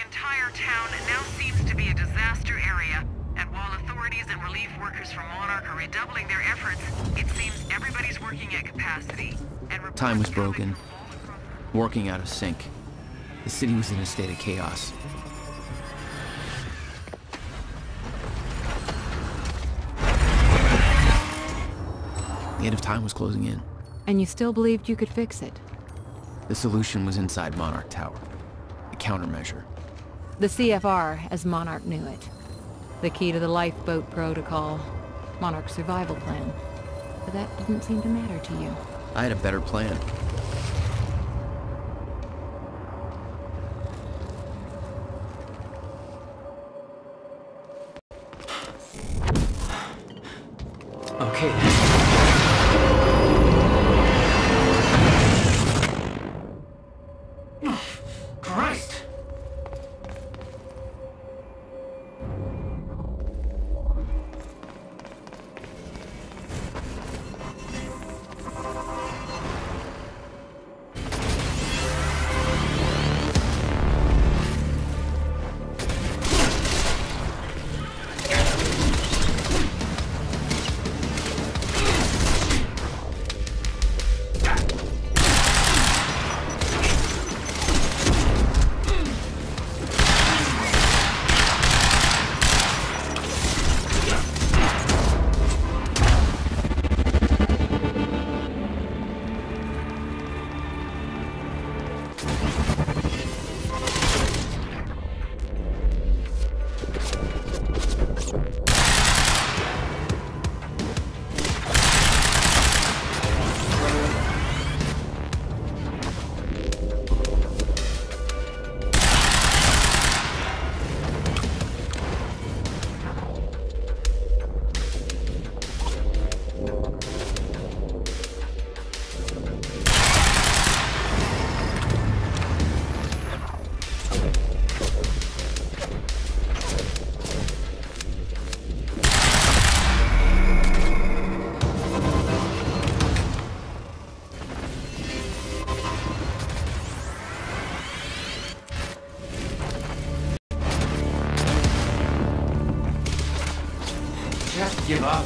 entire town now seems to be a disaster area, and while authorities and relief workers from Monarch are redoubling their efforts, it seems everybody's working at capacity. And Time was broken, working out of sync. The city was in a state of chaos. The end of time was closing in. And you still believed you could fix it? The solution was inside Monarch Tower. A countermeasure. The CFR, as Monarch knew it. The key to the lifeboat protocol. Monarch's survival plan. But that didn't seem to matter to you. I had a better plan. Okay. Christ! Just give up.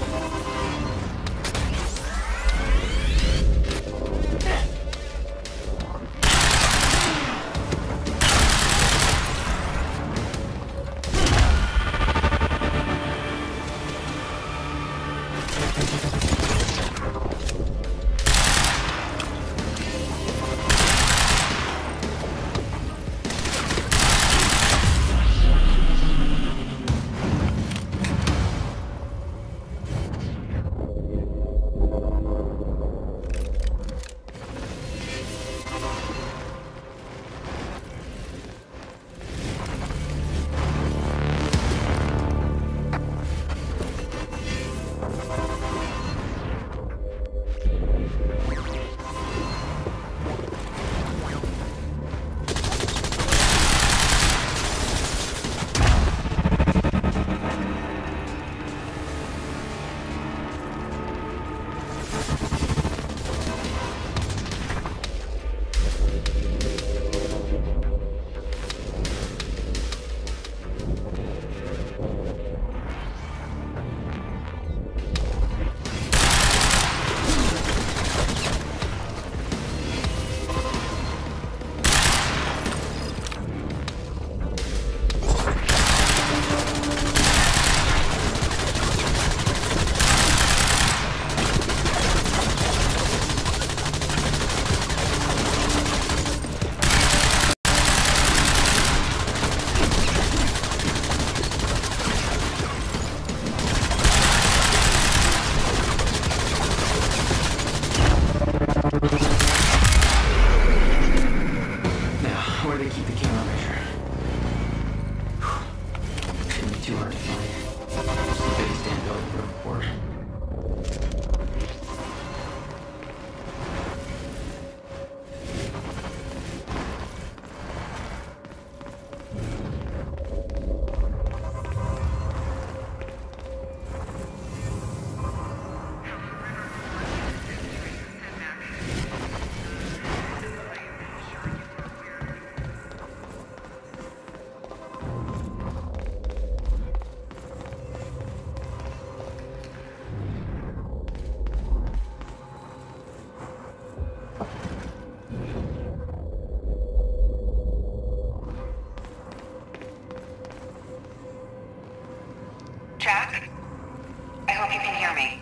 hope you can hear me.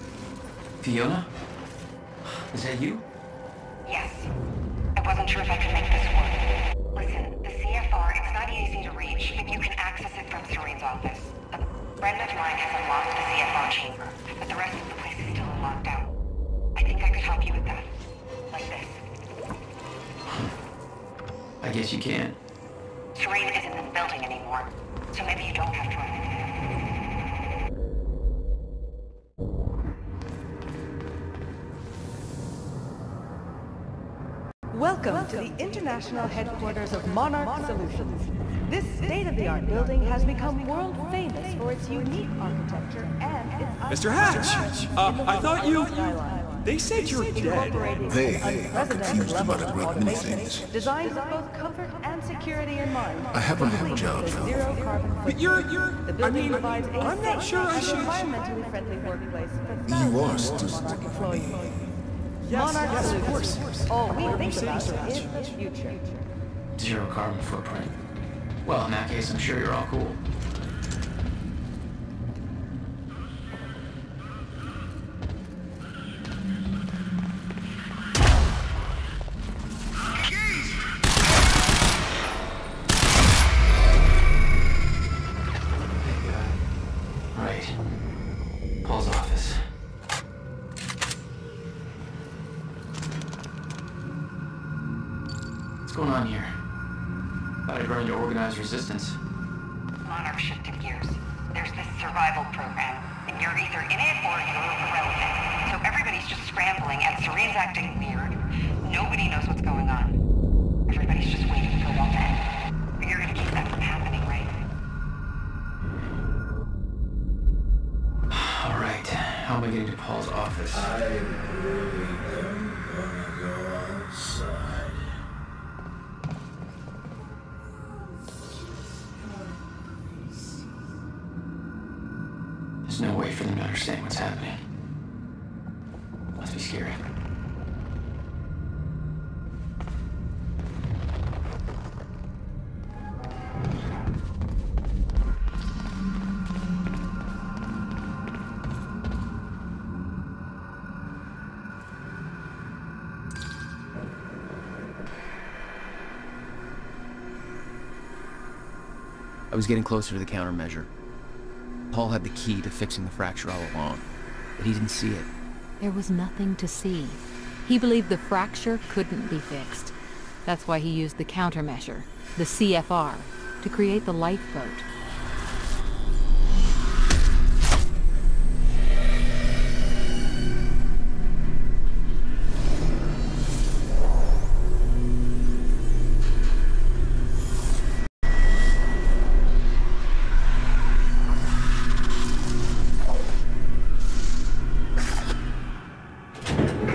Fiona? Is that you? Yes. I wasn't sure if I could make this work. Listen, the CFR, it's not easy to reach, but you can access it from Serene's office. A friend of mine has unlocked the CFR chamber, but the rest of the place is still locked out. I think I could help you with that. Like this. I guess you can. Serene isn't in the building anymore, so maybe you don't have to run. Welcome to the international headquarters of Monarch Solutions. This state-of-the-art building has become world famous for its unique architecture and its... Mr. Hatch! I thought you... They said you're dead. They are confused about a great many things. Designed with both comfort and security in mind. I have a job, Zero carbon But footprint. The building provides a I'm not safe sure I and should... environmentally friendly workplace for You thousands are of still Monarch employees. Yes, of course. All we think Mr. about Hatch. is the future. Zero carbon footprint. Well, in that case, I'm sure you're all cool. Right. Paul's office. What's going on here? Thought I'd run into organized resistance. Monarch shifted gears. There's this survival program, and you're either in it or you're irrelevant. So everybody's just scrambling, and Serene's acting weird. Nobody knows what's going on. Everybody's just waiting for it all to end. But you're gonna keep that from happening, right? All right. How am I getting to Paul's office? I really am gonna go outside. There's no way for them to understand what's happening. Must be scary. I was getting closer to the countermeasure. Paul had the key to fixing the fracture all along, but he didn't see it. There was nothing to see. He believed the fracture couldn't be fixed. That's why he used the countermeasure, the CFR, to create the lifeboat.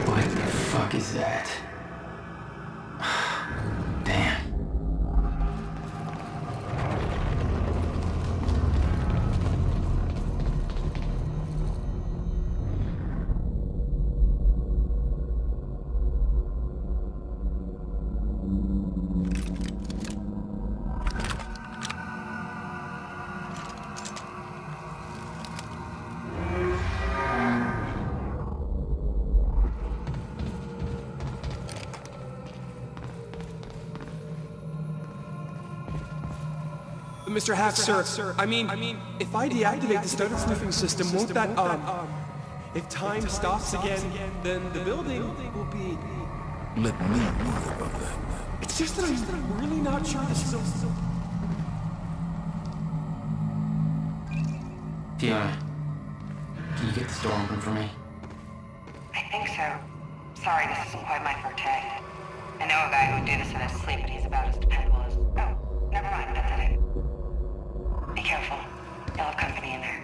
What the fuck is that? Damn. Mr. Hatch, sir, I mean, if I deactivate the stutter-proofing system, won't that, if time stops again, then the building will be... Let me worry about that. It's just that I'm really not sure this is... Fiona, can you get this door open for me? I think so. Sorry, this isn't quite my forte. I know a guy who would do this in his sleep, but he's about as dependable as... Oh, never mind, that's it. Be careful. You'll have company in there.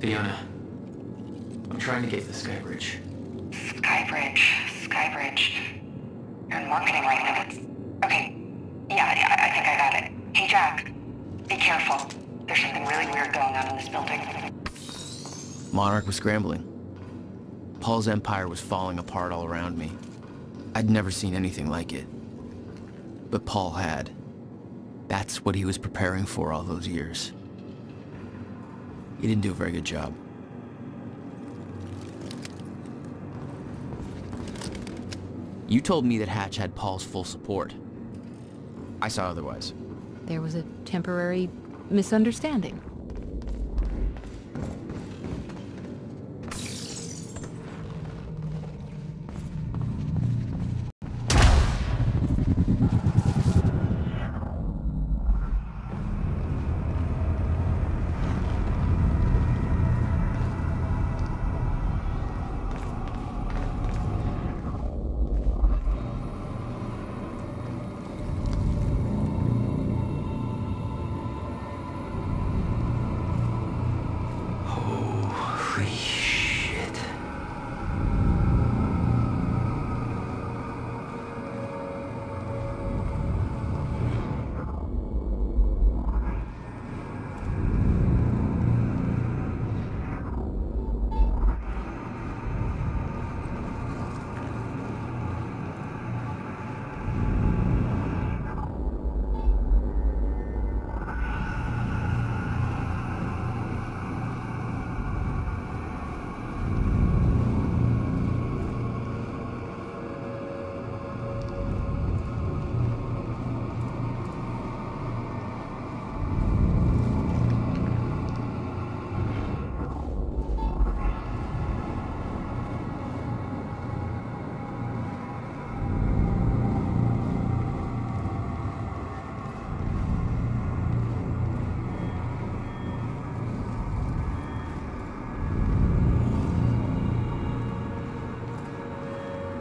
Fiona, I'm trying to get to the Sky Bridge. Skybridge. You're in marketing right now. Okay. Yeah, I think I got it. Hey, Jack. Be careful. There's something really weird going on in this building. Monarch was scrambling. Paul's empire was falling apart all around me. I'd never seen anything like it. But Paul had. That's what he was preparing for all those years. He didn't do a very good job. You told me that Hatch had Paul's full support. I saw otherwise. There was a temporary misunderstanding.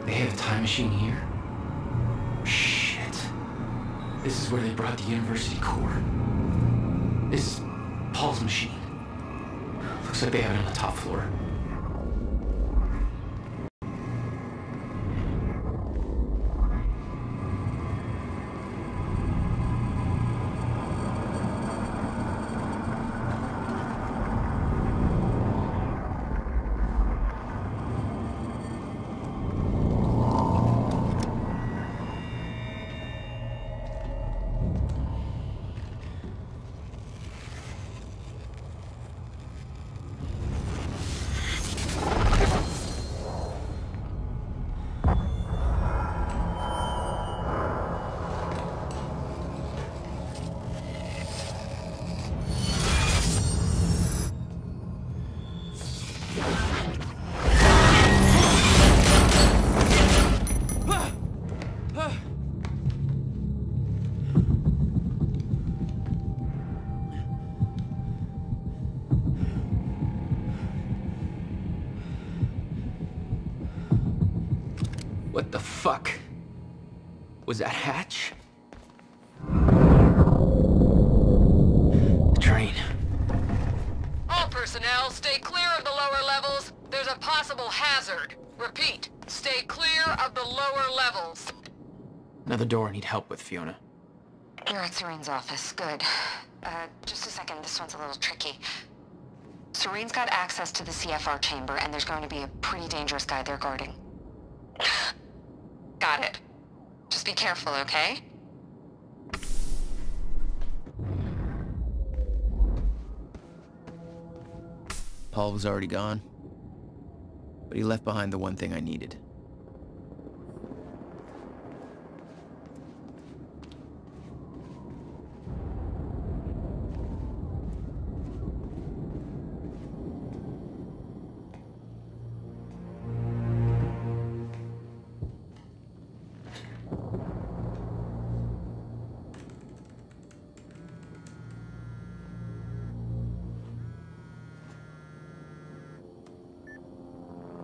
They have a time machine here? Shit. This is where they brought the university core. This is Paul's machine. Looks like they have it on the top floor. Fuck. Was that Hatch? The train. All personnel, stay clear of the lower levels. There's a possible hazard. Repeat, stay clear of the lower levels. Another door I need help with, Fiona. You're at Serene's office. Good. Just a second. This one's a little tricky. Serene's got access to the CFR chamber, and there's going to be a pretty dangerous guy there guarding. Got it. Just be careful, okay? Paul was already gone, but he left behind the one thing I needed.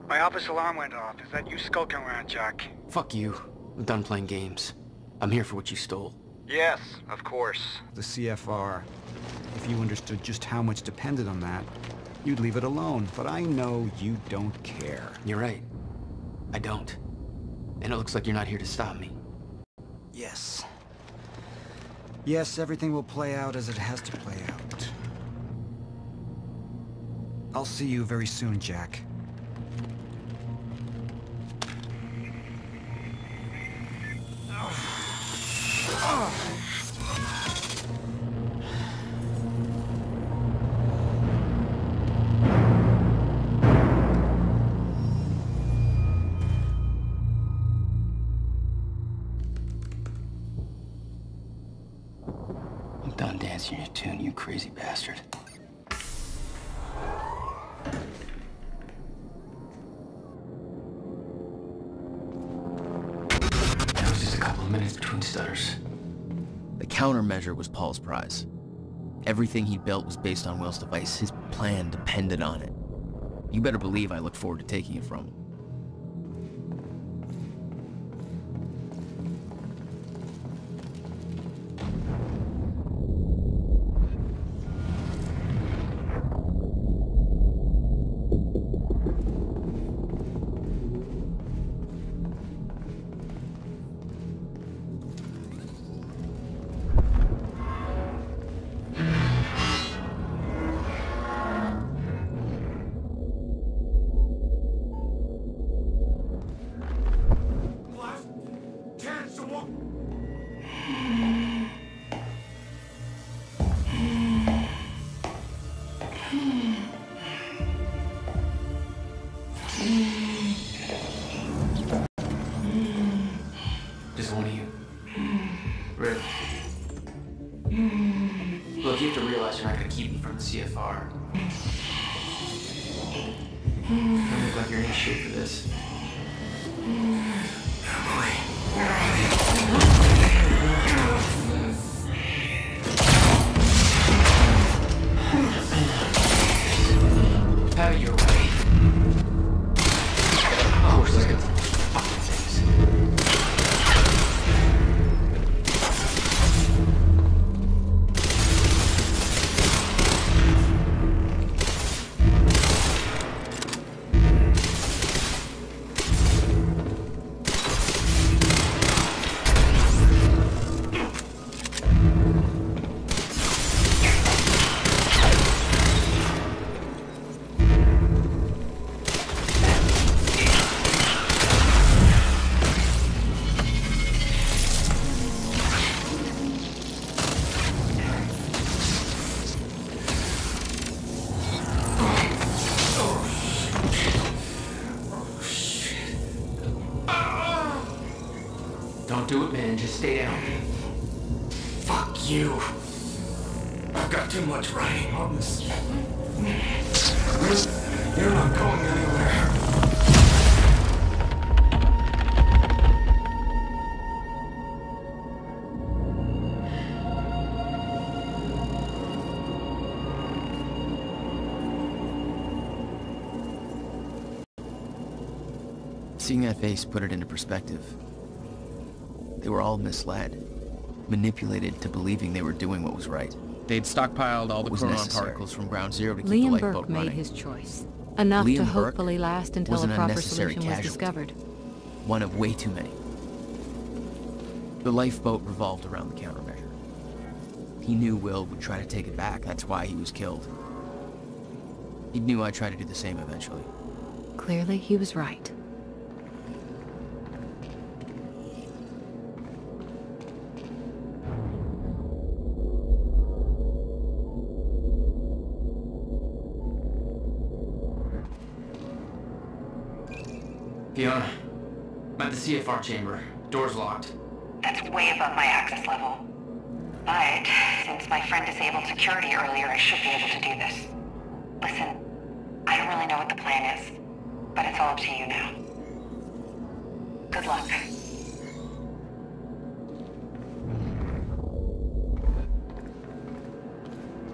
My office alarm went off. Is that you skulking around, Jack? Fuck you. I'm done playing games. I'm here for what you stole. Yes, of course. The CFR. If you understood just how much depended on that, you'd leave it alone. But I know you don't care. You're right. I don't. And it looks like you're not here to stop me. Yes. Yes, everything will play out as it has to play out. I'll see you very soon, Jack. I'm done dancing your tune, you crazy bastard. That was just a couple of minutes between stutters. The countermeasure was Paul's prize. Everything he built was based on Will's device. His plan depended on it. You better believe I look forward to taking it from him. Just one of you. Really? Look, you have to realize you're not gonna keep me from the CFR. You don't look like you're in shape for this. Have it your way. Of course, let's get to the fucking things. Don't do it, man. Just stay down. Fuck you. I've got too much writing on this. You're not going anywhere. Seeing that face put it into perspective. They were all misled, manipulated to believing they were doing what was right. They'd stockpiled all the chronon particles from ground zero to keep the Liam lifeboat Burke made running. his choice. Enough to Liam Burke hopefully last until was a an proper unnecessary solution was casualty. discovered. One of way too many. The lifeboat revolved around the countermeasure. He knew Will would try to take it back, that's why he was killed. He knew I'd try to do the same eventually. Clearly, he was right. Fiona, I'm at the CFR chamber. Door's locked. That's way above my access level. But, since my friend disabled security earlier, I should be able to do this. Listen, I don't really know what the plan is, but it's all up to you now. Good luck.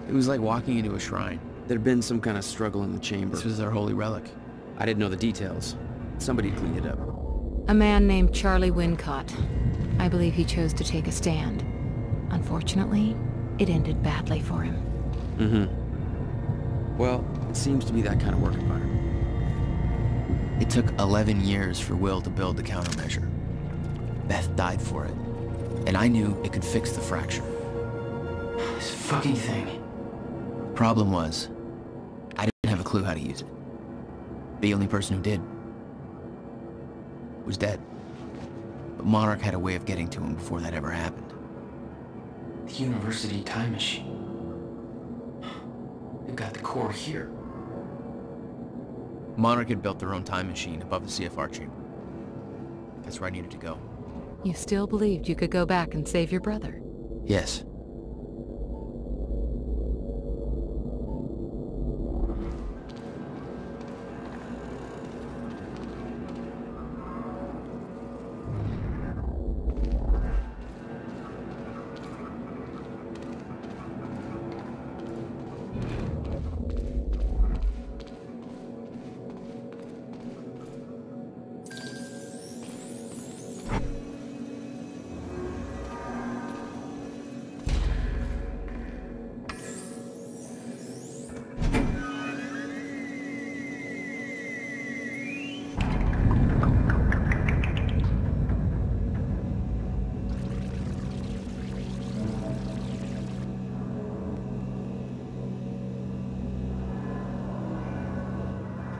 It was like walking into a shrine. There'd been some kind of struggle in the chamber. This was their holy relic. I didn't know the details. Somebody cleaned it up. A man named Charlie Wincott. I believe he chose to take a stand. Unfortunately, it ended badly for him. Mm-hmm. Well, it seems to be that kind of work environment. It took 11 years for Will to build the countermeasure. Beth died for it. And I knew it could fix the fracture. This fucking thing. Problem was, I didn't have a clue how to use it. The only person who did was dead. But Monarch had a way of getting to him before that ever happened. The University time machine. They've got the core here. Monarch had built their own time machine above the CFR chamber. That's where I needed to go. You still believed you could go back and save your brother? Yes.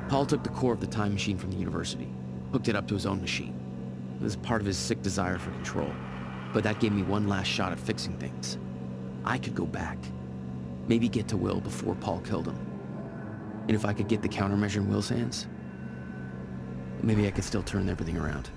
Paul took the core of the time machine from the university, hooked it up to his own machine. It was part of his sick desire for control, but that gave me one last shot at fixing things. I could go back, maybe get to Will before Paul killed him. And if I could get the countermeasure in Will's hands, maybe I could still turn everything around.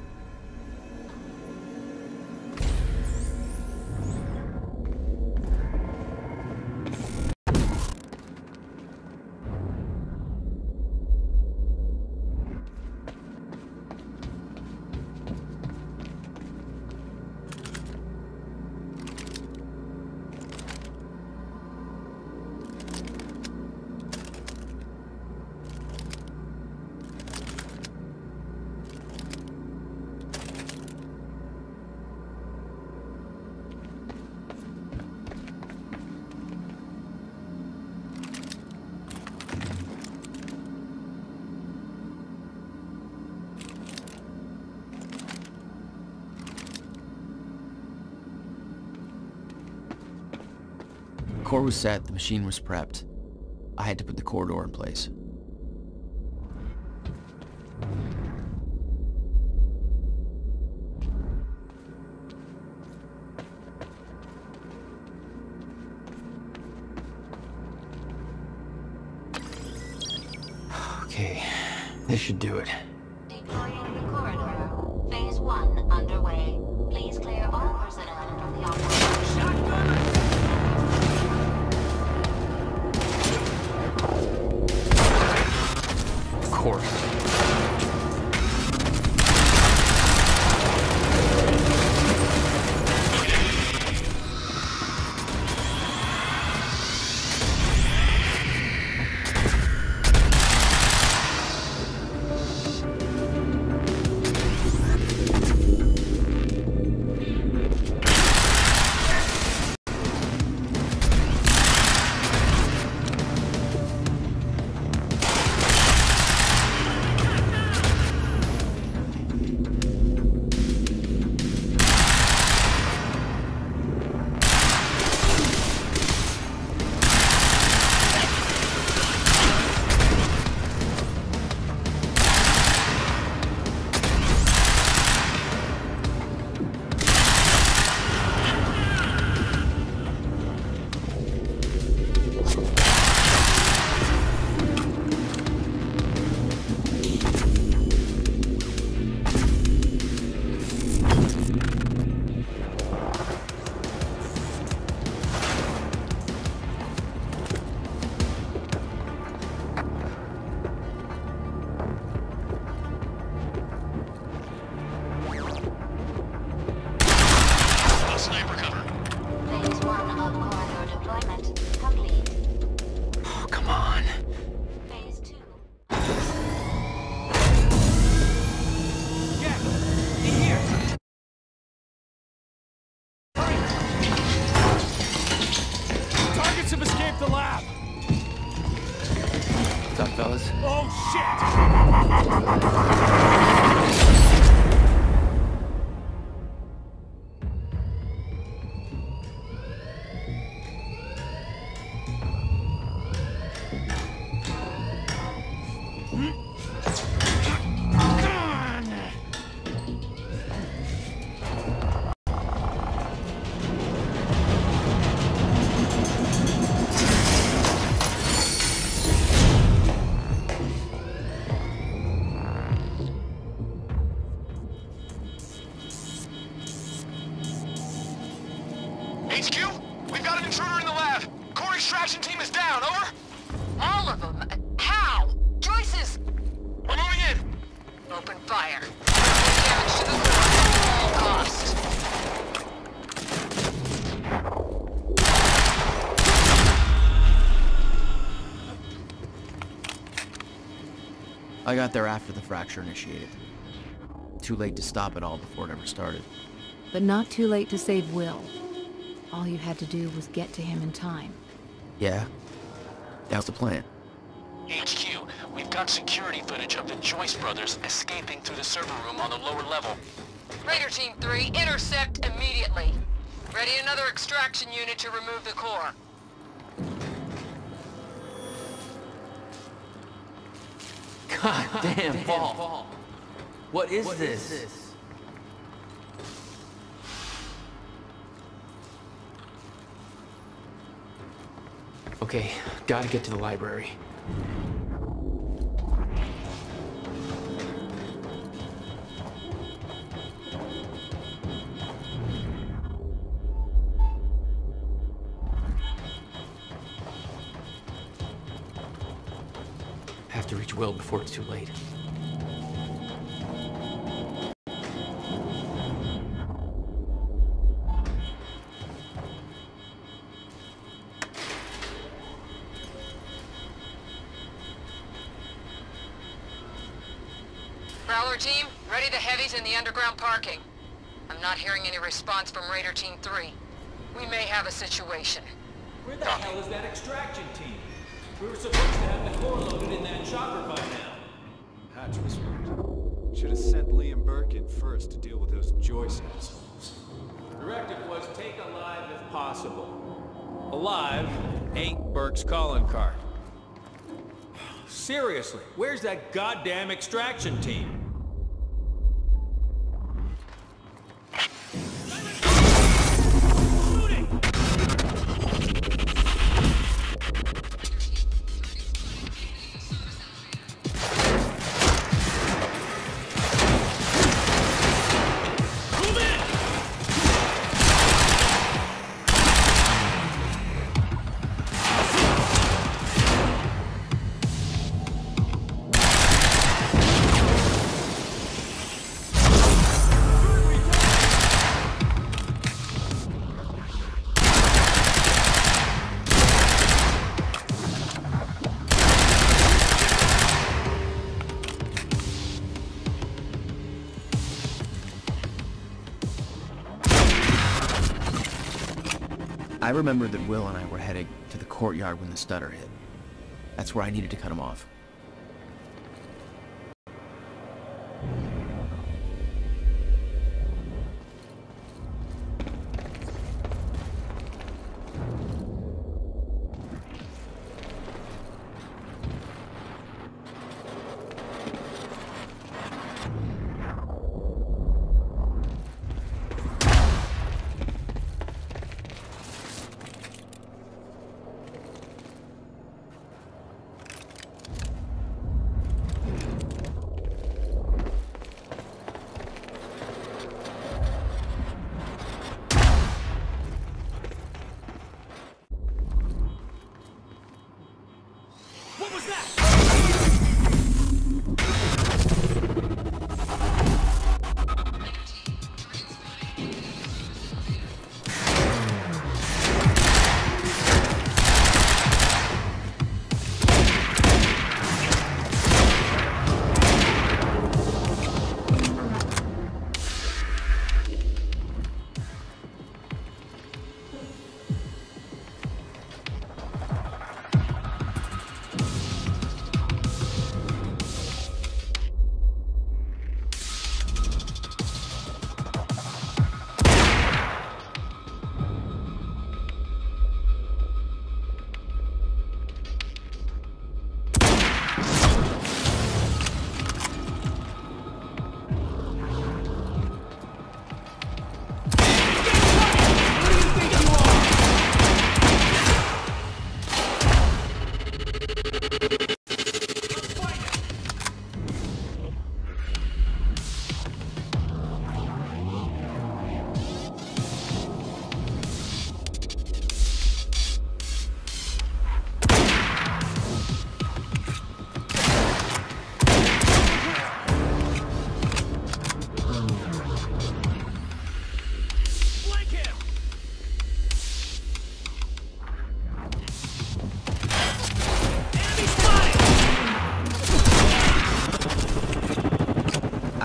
The core was set, the machine was prepped. I had to put the core door in place. Okay, this should do it. Deploying the corridor. Phase 1 underway. Please clear all personnel from the operation. Of course. Check the lab! What's up, fellas? Oh, shit! I got there after the fracture initiated. Too late to stop it all before it ever started. But not too late to save Will. All you had to do was get to him in time. Yeah? That was the plan. HQ, we've got security footage of the Joyce brothers escaping through the server room on the lower level. Raider Team 3, intercept immediately. Ready another extraction unit to remove the core. God damn, Paul. What is this? Okay, gotta get to the library. Have to reach Will before it's too late. Prowler Team, ready the heavies in the underground parking. I'm not hearing any response from Raider Team 3. We may have a situation. Where the hell is that extraction team? We were supposed to have the core loaded in that chopper by now. Hatch was right. Should have sent Liam Burke in first to deal with those Joyce assholes. Directive was take alive if possible. Alive ain't Burke's calling card. Seriously, where's that goddamn extraction team? I remember that Will and I were heading to the courtyard when the stutter hit. That's where I needed to cut him off.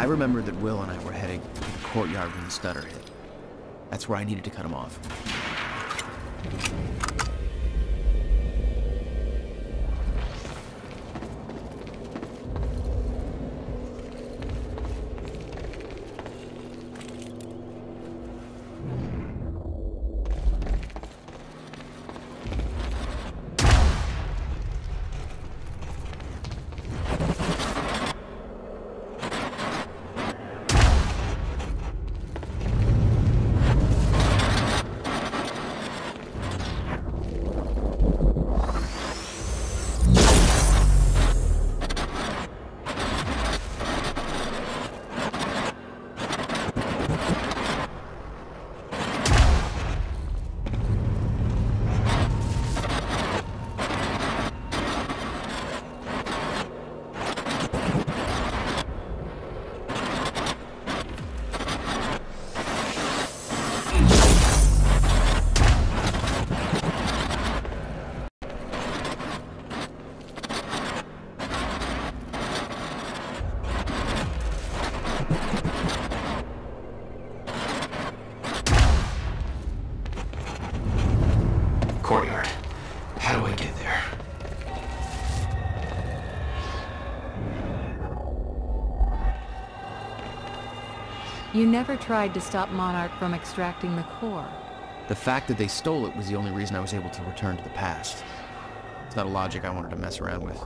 remember that Will and I were heading to the courtyard when the stutter hit. That's where I needed to cut him off. Courtyard. How do I get there? You never tried to stop Monarch from extracting the core. The fact that they stole it was the only reason I was able to return to the past. It's not a logic I wanted to mess around with.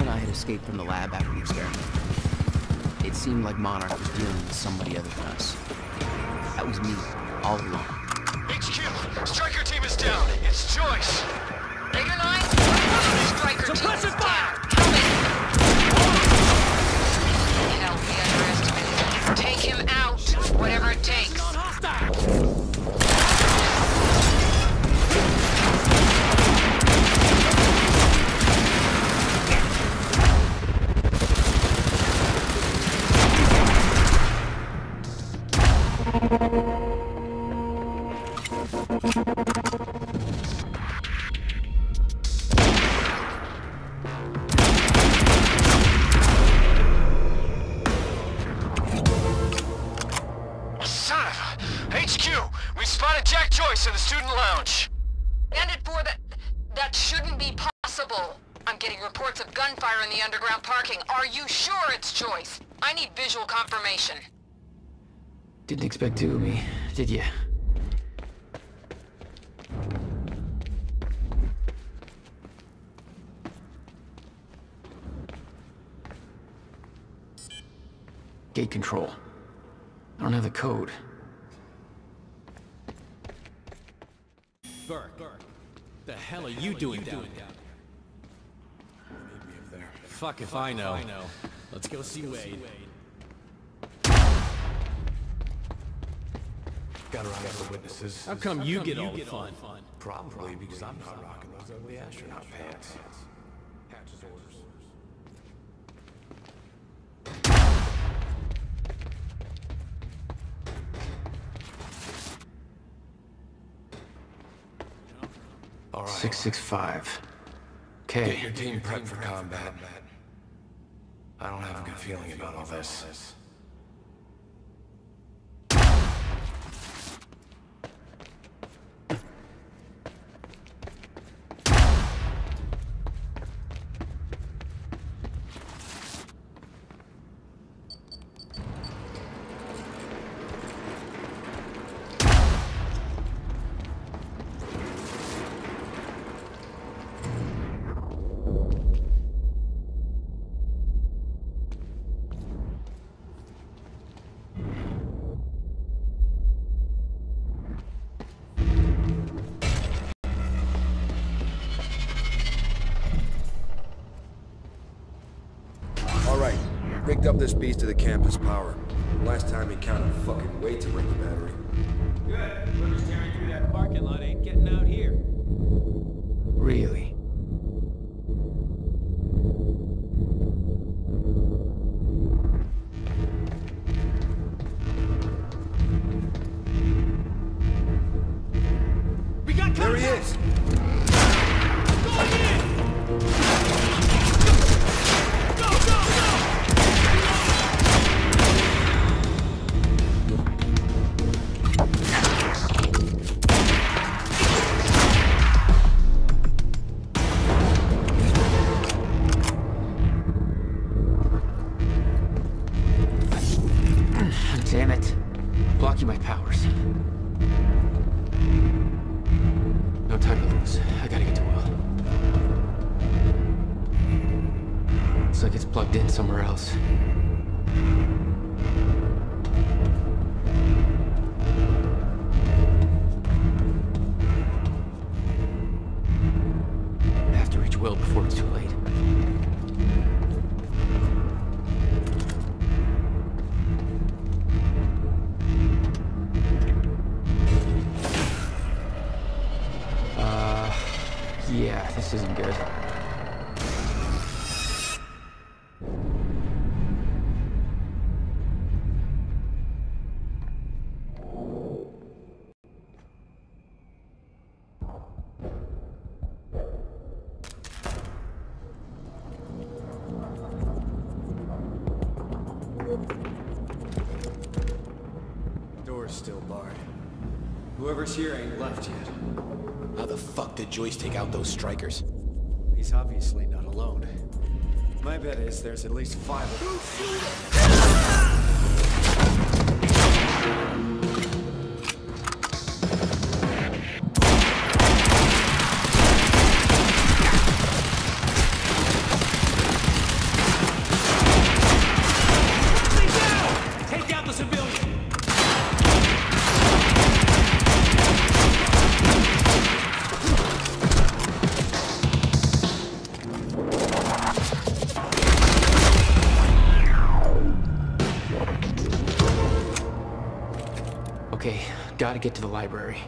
and I had escaped from the lab after the experiment. It seemed like Monarch was dealing with somebody other than us. That was me, all along. HQ! Striker team is down! It's Joyce! Bigger 9? Striker team Suppressive fire! Hell, we underestimated him. Take him out, whatever it takes. Son of a... HQ! We've spotted Jack Joyce in the student lounge! And it for that shouldn't be possible. I'm getting reports of gunfire in the underground parking. Are you sure it's Joyce? I need visual confirmation. Didn't expect two of me, did you? Gate control. I don't have the code. Burke, the hell are you doing down here? Fuck if I know. Let's go see Wade. Gotta round up the witnesses. How come you get all the fun? Probably because I'm not rocking those ugly astronaut pants. Hatch's orders. All right. 665. Okay. Get your team prepped for combat. I don't have a good feeling about all this. Rigged up this beast to the campus power. Last time he counted fucking weight to rig the battery. Good. Whoever's tearing through that parking lot ain't getting out here. Really? We got there he is! Going in! Go, go, go! Damn it. Blocking my powers. No time to lose. I gotta get to Will. Looks like it's plugged in somewhere else. I have to reach Will before it's too late. Yeah, this isn't good. Door's still barred. Whoever's here ain't left yet. How the fuck did Joyce take out those strikers? He's obviously not alone. My bet is there's at least 5 of them. Okay, gotta get to the library.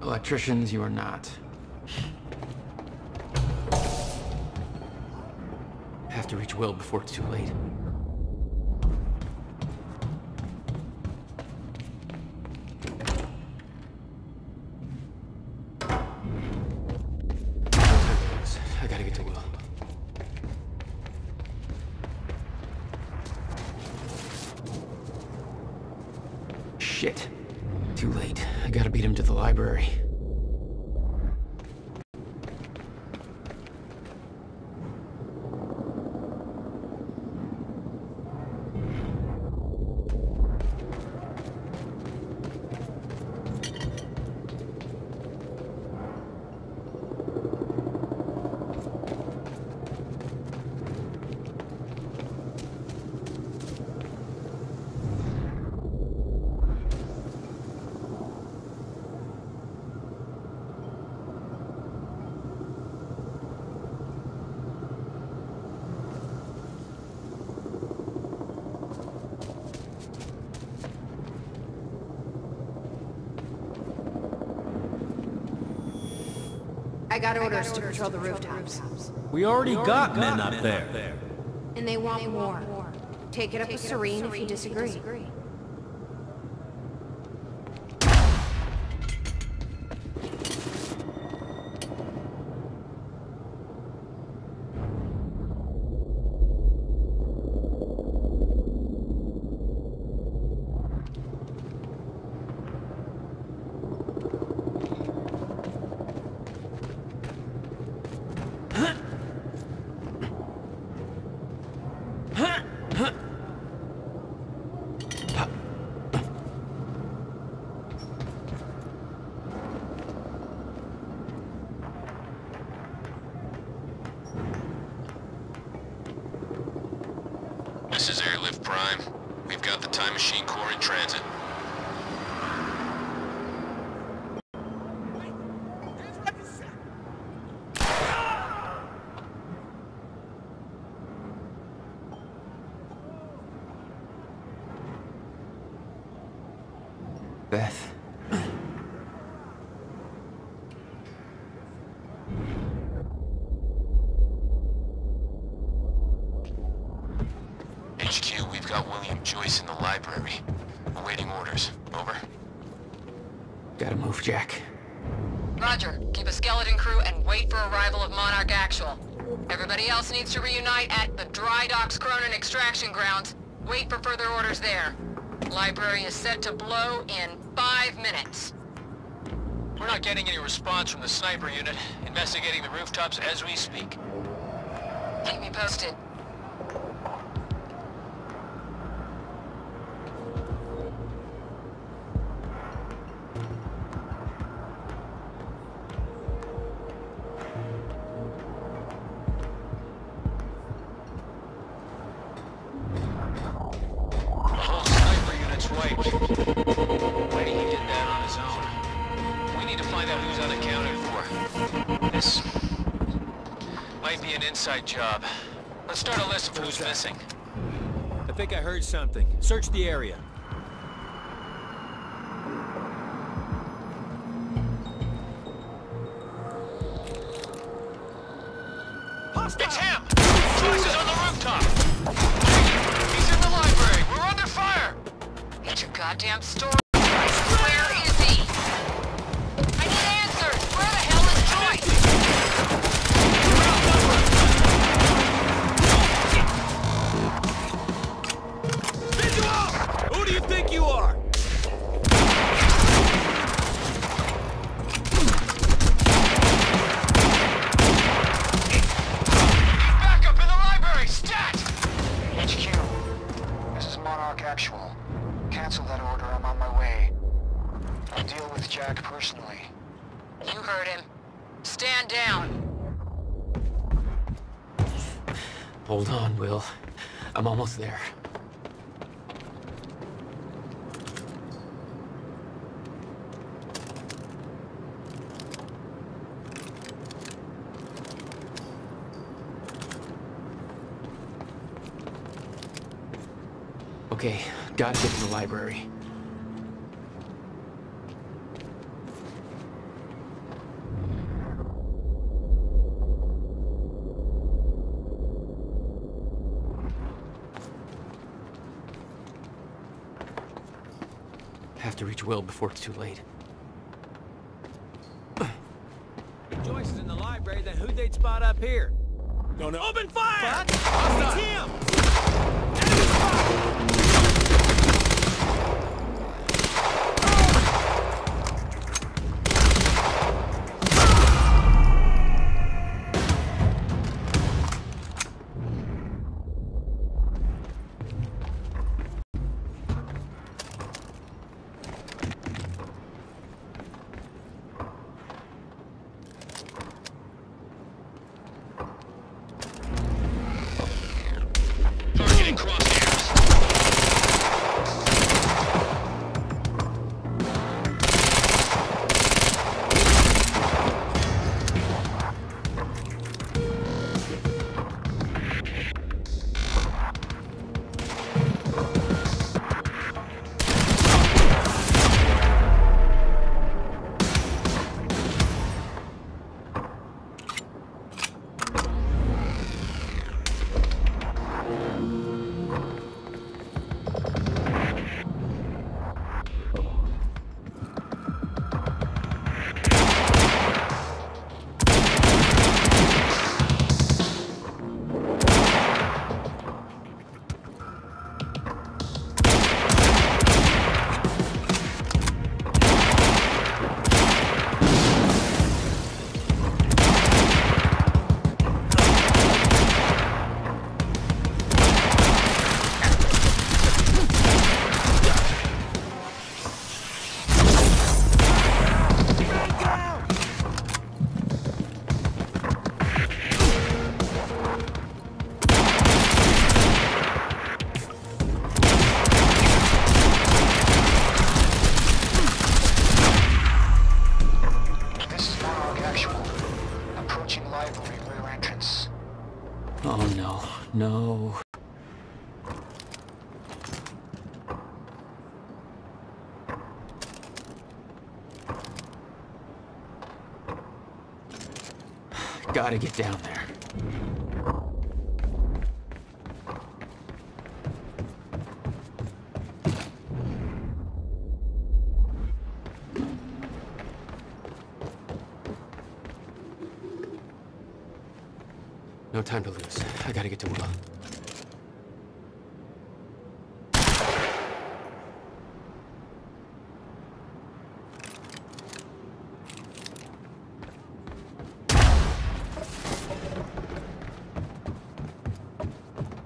Electricians, you are not. Have to reach Will before it's too late. I gotta get to Will. Shit. Too late. I gotta beat him to the library. I got orders to patrol the rooftops. We already got men up there. And they want more. Take it up with Serene if you disagree. This is Airlift Prime. We've got the Time Machine Corps in transit. Beth. HQ, we've got William Joyce in the library. Awaiting orders. Over. Gotta move, Jack. Roger. Keep a skeleton crew and wait for arrival of Monarch Actual. Everybody else needs to reunite at the Dry Docks Cronin extraction grounds. Wait for further orders there. Library is set to blow in 5 minutes. We're not getting any response from the sniper unit. Investigating the rooftops as we speak. Keep me posted. Lady, he did that on his own. We need to find out who's unaccounted for. This might be an inside job. Let's start a list of who's missing. I think I heard something. Search the area. It's him! Joyce is on the rooftop! He's in the library! We're under fire! Get your goddamn story. Where is he? I need answers. Where the hell is Joyce? Visual! Who do you think you are? Back up in the library! Stat! HQ, this is Monarch Actual. Cancel that order, I'm on my way. I'll deal with Jack personally. You heard him. Stand down. Hold on, Will. I'm almost there. Okay, gotta get to the library. Have to reach Will before it's too late. If Joyce is in the library, then who'd they spot up here? No. Open fire! Fuck! It's him! Oh no, no. Gotta get down there. No time to lose. I gotta get to Will.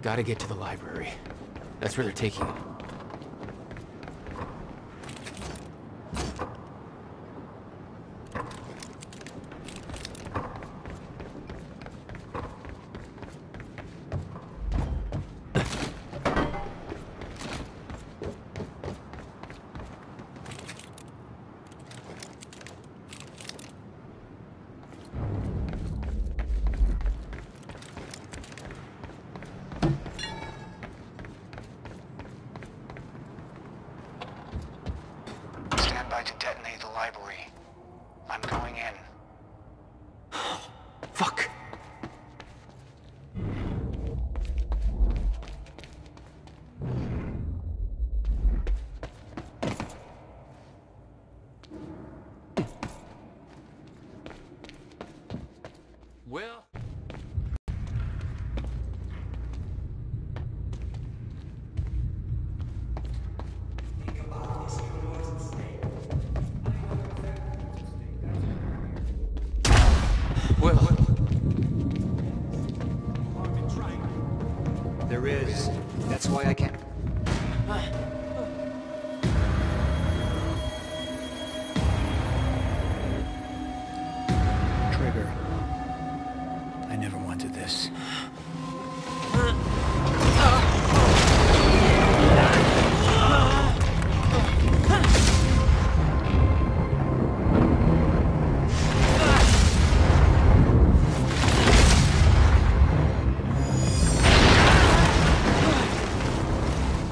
Gotta get to the library. That's where they're taking him. To detonate the library. I'm going in. Fuck. Will? Will. There is. That's why I can't. Trigger. I never wanted this.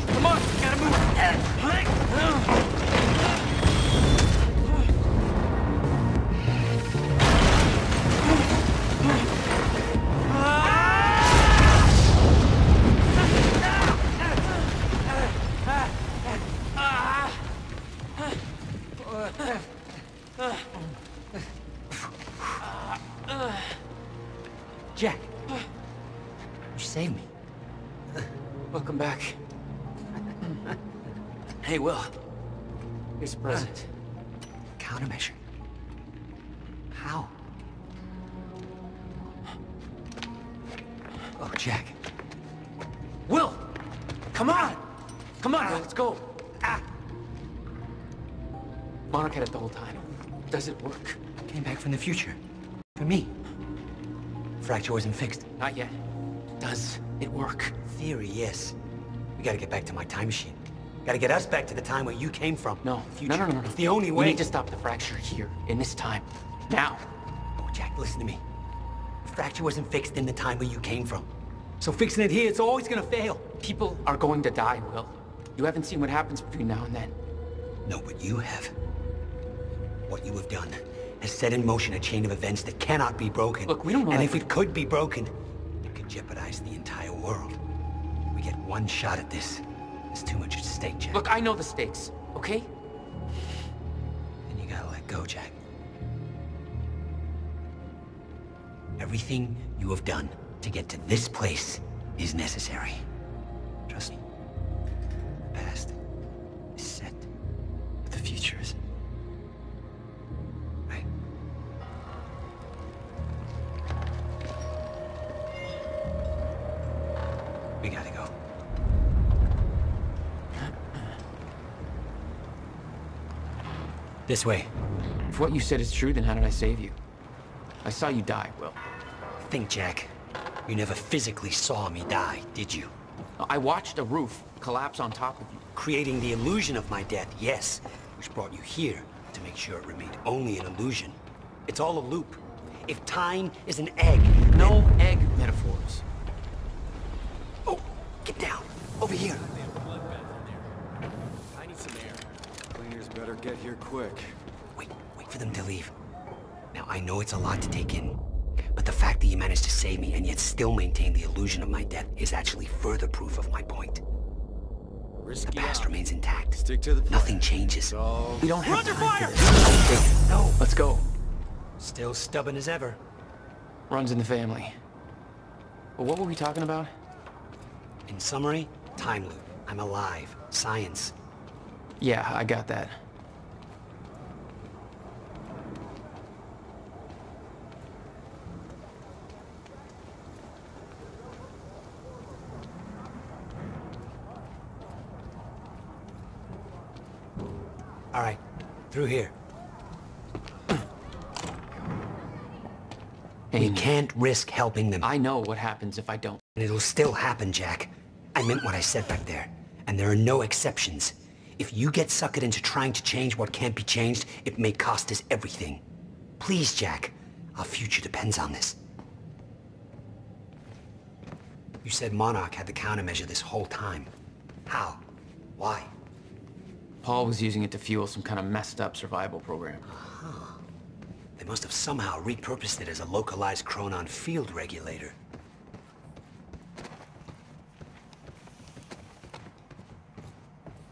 Come on! Jack. You saved me. Welcome back. Hey, Will. Here's a present. Countermeasure. How? Oh, Jack. Will! Come on! Come on, Will, let's go. Monarch had it the whole time. Does it work? Came back from the future. For me. Fracture wasn't fixed. Not yet. Does it work? Theory, yes. We gotta get back to my time machine. Gotta get us back to the time where you came from. No. Future. No. It's the only way. We need to stop the fracture here, in this time. Now. Oh, Jack, listen to me. The fracture wasn't fixed in the time where you came from. So fixing it here, it's always gonna fail. People are going to die, Will. You haven't seen what happens between now and then. No, but you have. What you have done has set in motion a chain of events that cannot be broken. Look, we don't know. And if it could be broken, it could jeopardize the entire world. We get one shot at this. There's too much at stake, Jack. Look, I know the stakes, okay? Then you gotta let go, Jack. Everything you have done to get to this place is necessary. Trust me. The past is set. But the future isn't. Right? We gotta go. This way. If what you said is true, then how did I save you? I saw you die, Will. Think, Jack. You never physically saw me die, did you? I watched a roof collapse on top of you. Creating the illusion of my death, yes. Which brought you here to make sure it remained only an illusion. It's all a loop. If time is an egg... No egg metaphors. Oh, get down. Over here. I need some air. Cleaners better get here quick. Wait for them to leave. Now, I know it's a lot to take in, but the fact that you managed to save me and yet still maintain the illusion of my death is actually further proof of my point. The past remains intact. Stick to the plan. Nothing changes. We don't have Under time fire! for this. No. Let's go. Still stubborn as ever. Runs in the family. Well, what were we talking about? In summary, time loop. I'm alive. Science. Yeah, I got that. All right, through here. We can't risk helping them. I know what happens if I don't. And it'll still happen, Jack. I meant what I said back there. And there are no exceptions. If you get suckered into trying to change what can't be changed, it may cost us everything. Please, Jack. Our future depends on this. You said Monarch had the countermeasure this whole time. How? Why? Paul was using it to fuel some kind of messed up survival program. Huh. They must have somehow repurposed it as a localized Chronon field regulator.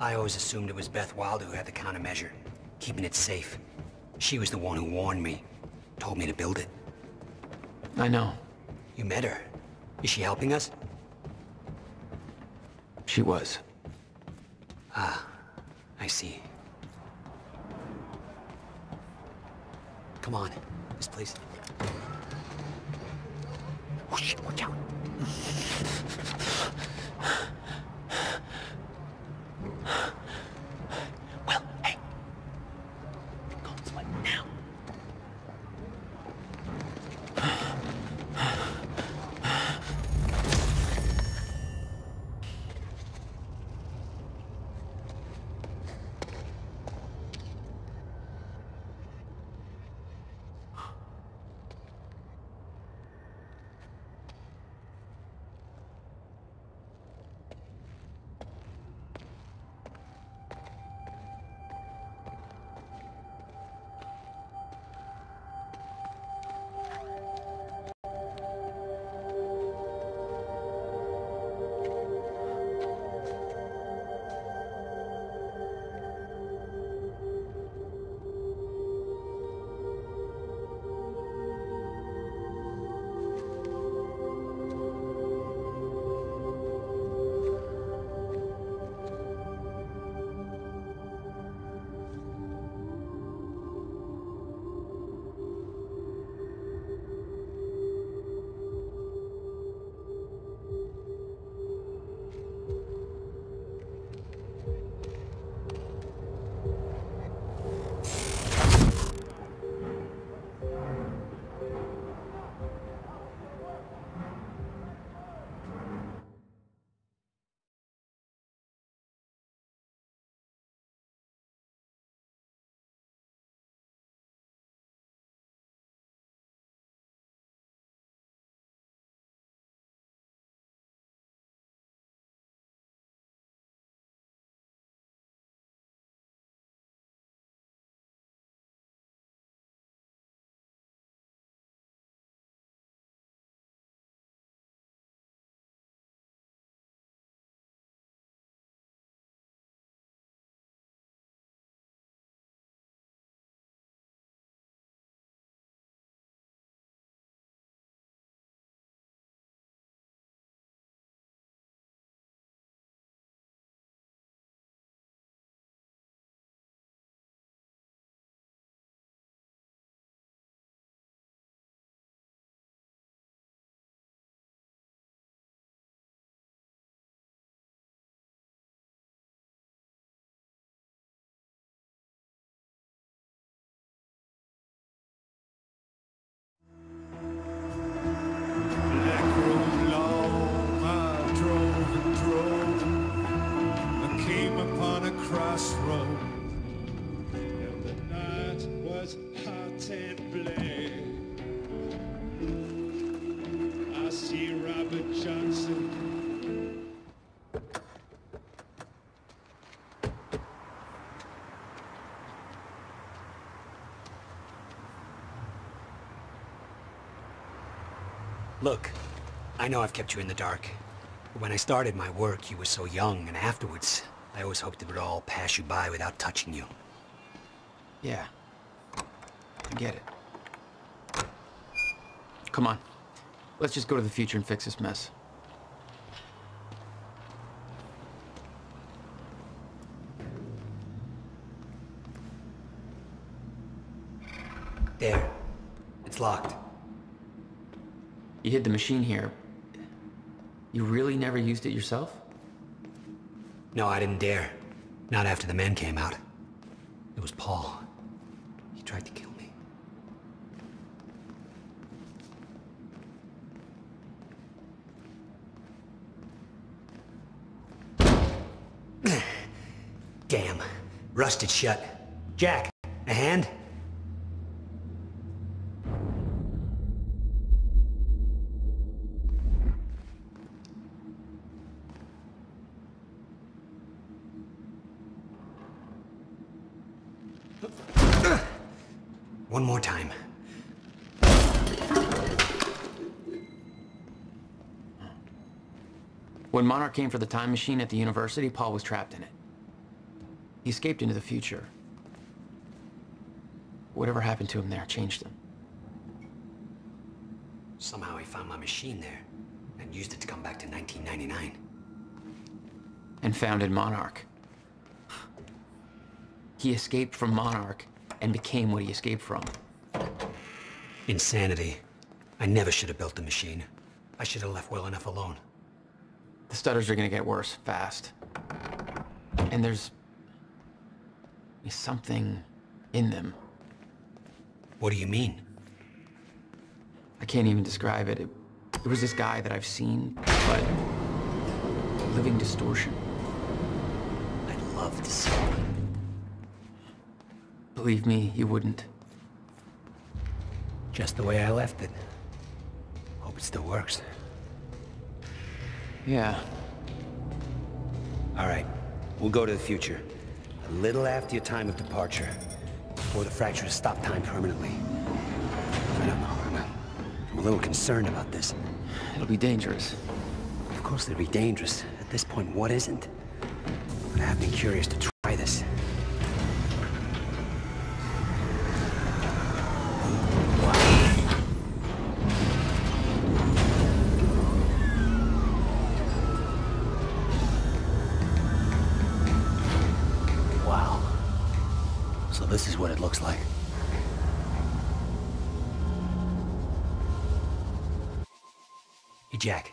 I always assumed it was Beth Wilder who had the countermeasure, keeping it safe. She was the one who warned me, told me to build it. I know. You met her. Is she helping us? She was. Ah, I see. Come on, this place. Oh shit, watch out. Well, hey. Go this way now. Look, I know I've kept you in the dark. But when I started my work, you were so young, and afterwards, I always hoped it would all pass you by without touching you. Yeah. I get it. Come on. Let's just go to the future and fix this mess. There. It's locked. You hid the machine here. You really never used it yourself? No, I didn't dare. Not after the men came out. It was Paul. He tried to kill me. Damn. Rusted shut. Jack, a hand? One more time. When Monarch came for the time machine at the university, Paul was trapped in it. He escaped into the future. Whatever happened to him there changed him. Somehow he found my machine there and used it to come back to 1999. And founded Monarch. He escaped from Monarch and became what he escaped from. Insanity. I never should have built the machine. I should have left well enough alone. The stutters are gonna get worse, fast. And there's something in them. What do you mean? I can't even describe it. It was this guy that I've seen, but living distortion. I'd love to see it. Believe me, you wouldn't. Just the way I left it. Hope it still works. Yeah. All right, we'll go to the future. A little after your time of departure. Before the fracture has stopped time permanently. I don't know, I'm a little concerned about this. It'll be dangerous. Of course it'll be dangerous. At this point, what isn't? But I have been curious to try this. This is what it looks like. Hey, Jack.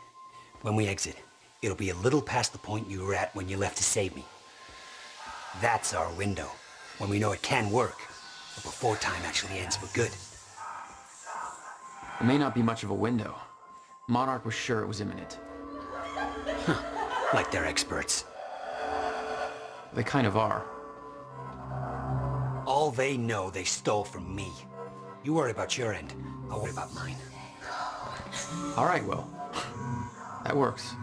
When we exit, it'll be a little past the point you were at when you left to save me. That's our window, when we know it can work, but before time actually ends for good. It may not be much of a window. Monarch was sure it was imminent. Huh. Like they're experts. They kind of are. All they know they stole from me. You worry about your end, I'll worry about mine. All right, Will. That works.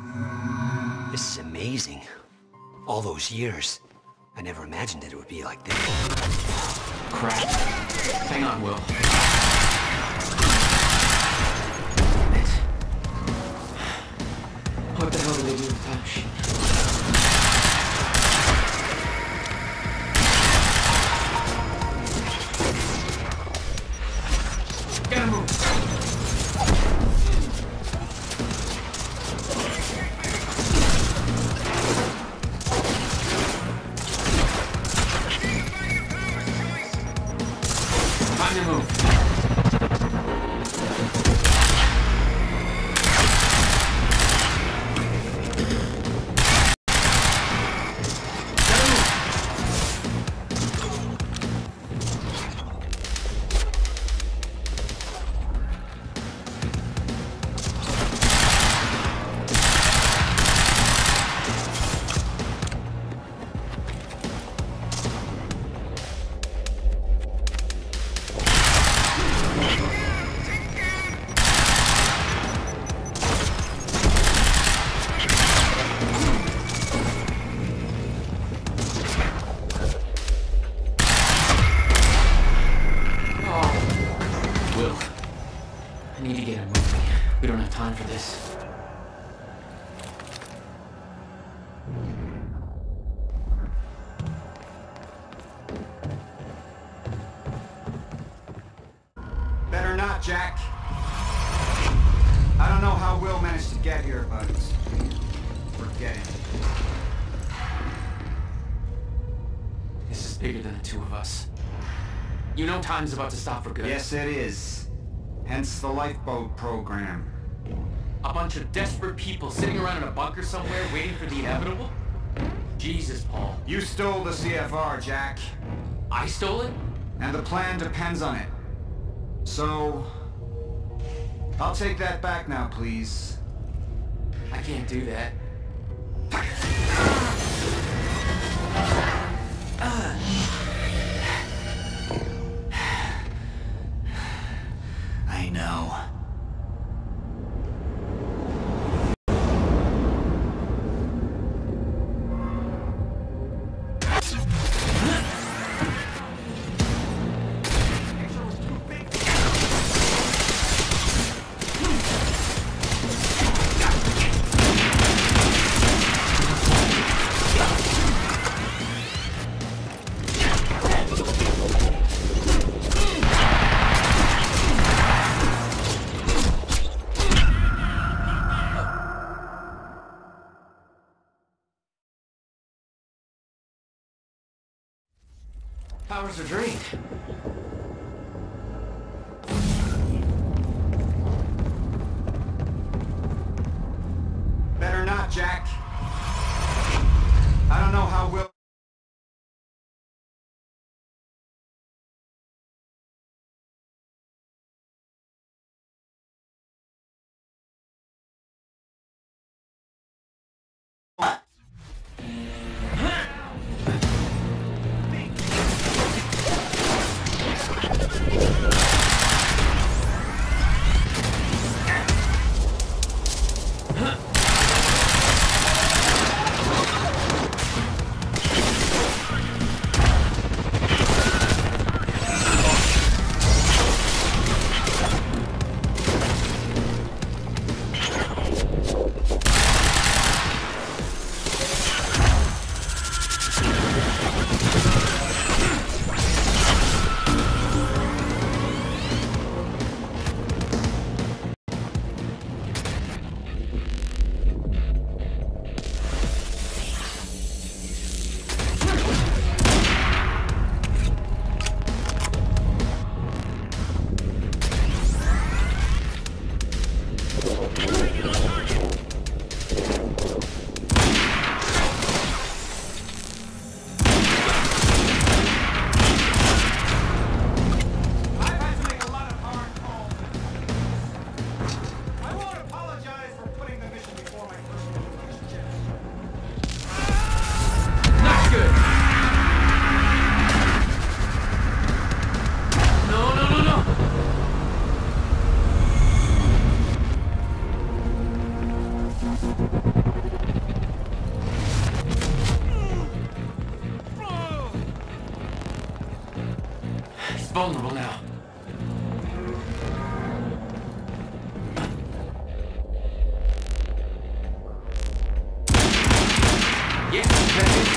This is amazing. All those years. I never imagined that it would be like this. Crap. Hang on, Will. What the hell did they do with that machine? Gotta move. Time to move. We don't have time for this. Better not, Jack. I don't know how Will managed to get here, but forget it. This is bigger than the two of us. You know time's about to stop for good. Yes, it is. Hence the lifeboat program. A bunch of desperate people sitting around in a bunker somewhere waiting for the inevitable? Jesus, Paul. You stole the CFR, Jack. I stole it? And the plan depends on it. So... I'll take that back now, please. I can't do that. I know. Powers are drained. Better not, Jack. I don't know how Will... Vulnerable now. Yeah, that's it.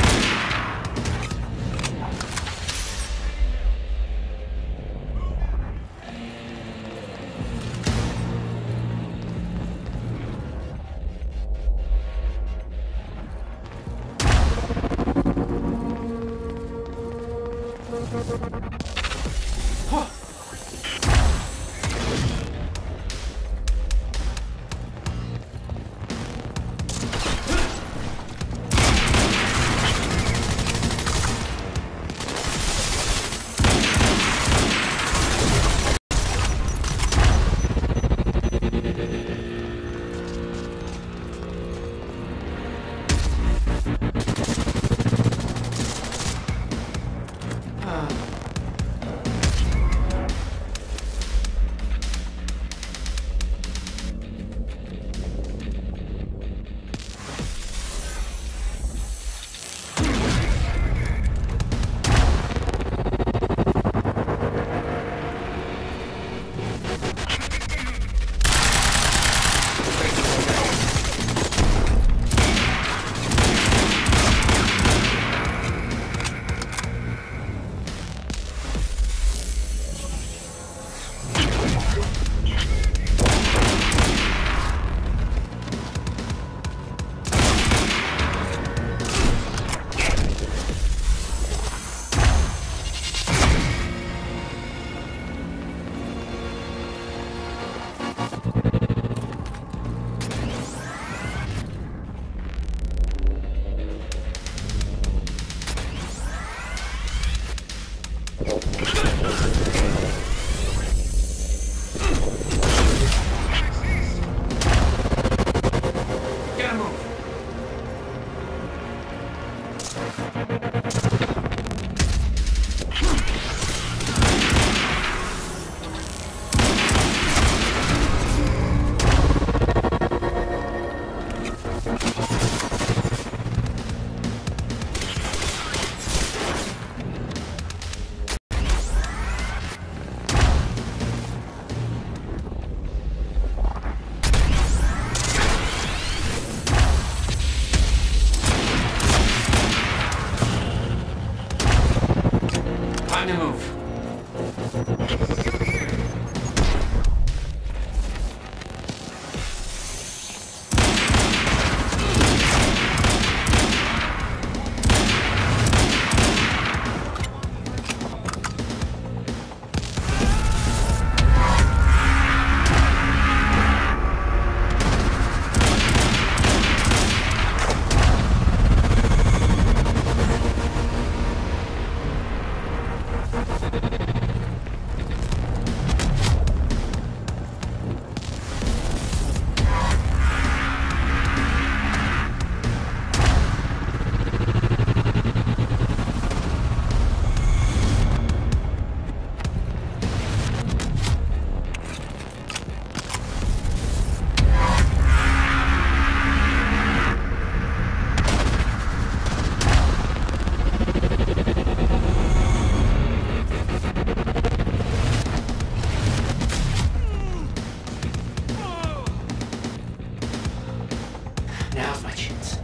Now's my chance.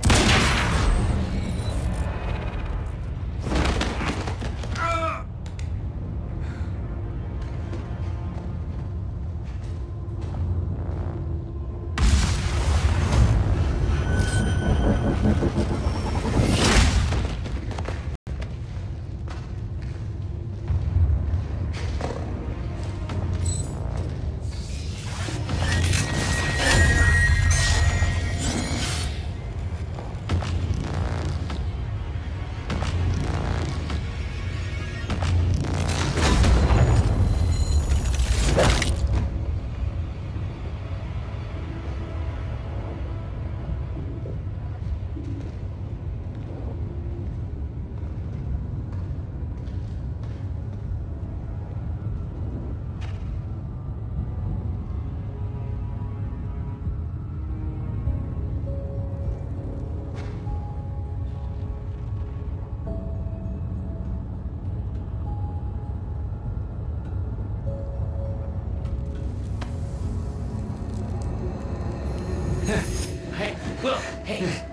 Hey, Will, hey.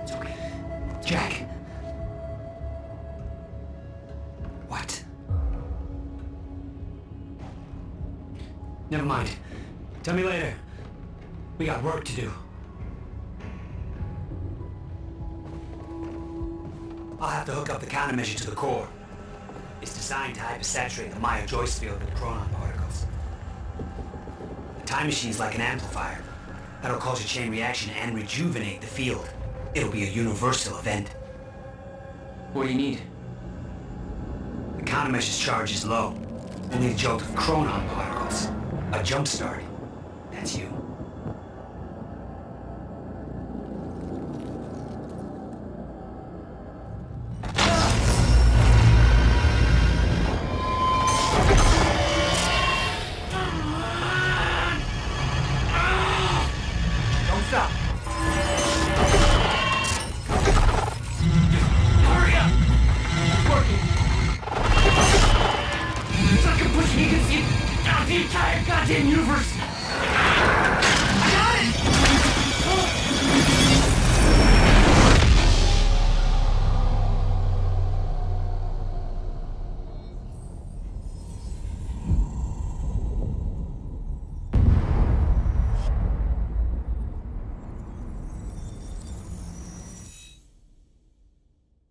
It's okay. Jack. What? Never mind. Tell me later. We got work to do. I'll have to hook up the countermeasure to the core. It's designed to hypersaturate the Maya Joyce field with chronon particles. The time machine's like an amplifier. That'll cause a chain reaction and rejuvenate the field. It'll be a universal event. What do you need? The countermeasure's charge is low. Only a jolt of chronon particles. A jump start. That's you.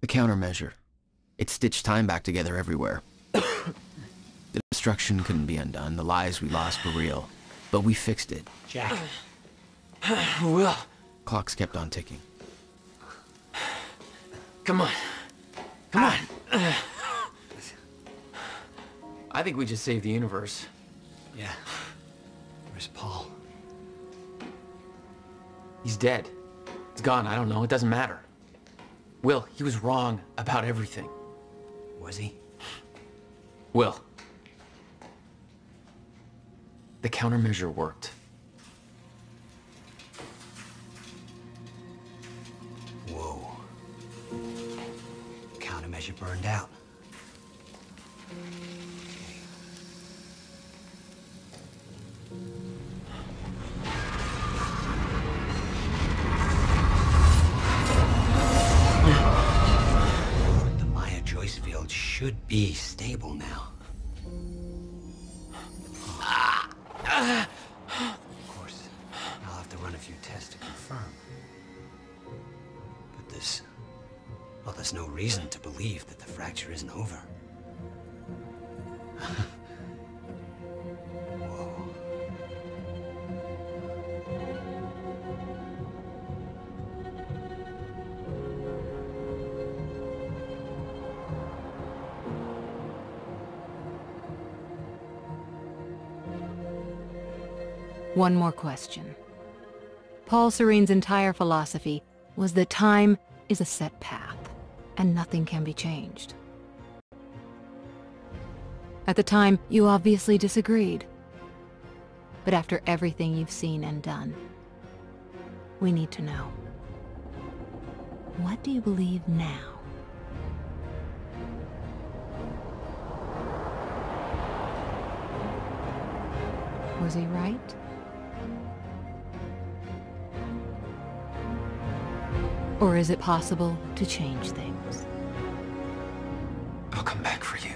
Countermeasure. It stitched time back together everywhere. The destruction couldn't be undone. The lives we lost were real. But we fixed it. Jack. Will. Clocks kept on ticking. Come on. Come on. I think we just saved the universe. Yeah. Where's Paul? He's dead. He's gone. I don't know. It doesn't matter. Will, he was wrong about everything. Was he? Will. The countermeasure worked. Whoa. Countermeasure burned out. Field should be stable now. Of course, I'll have to run a few tests to confirm. But there's no reason to believe that the fracture isn't over. One more question. Paul Serene's entire philosophy was that time is a set path, and nothing can be changed. At the time, you obviously disagreed. But after everything you've seen and done, we need to know. What do you believe now? Was he right? Or is it possible to change things? I'll come back for you.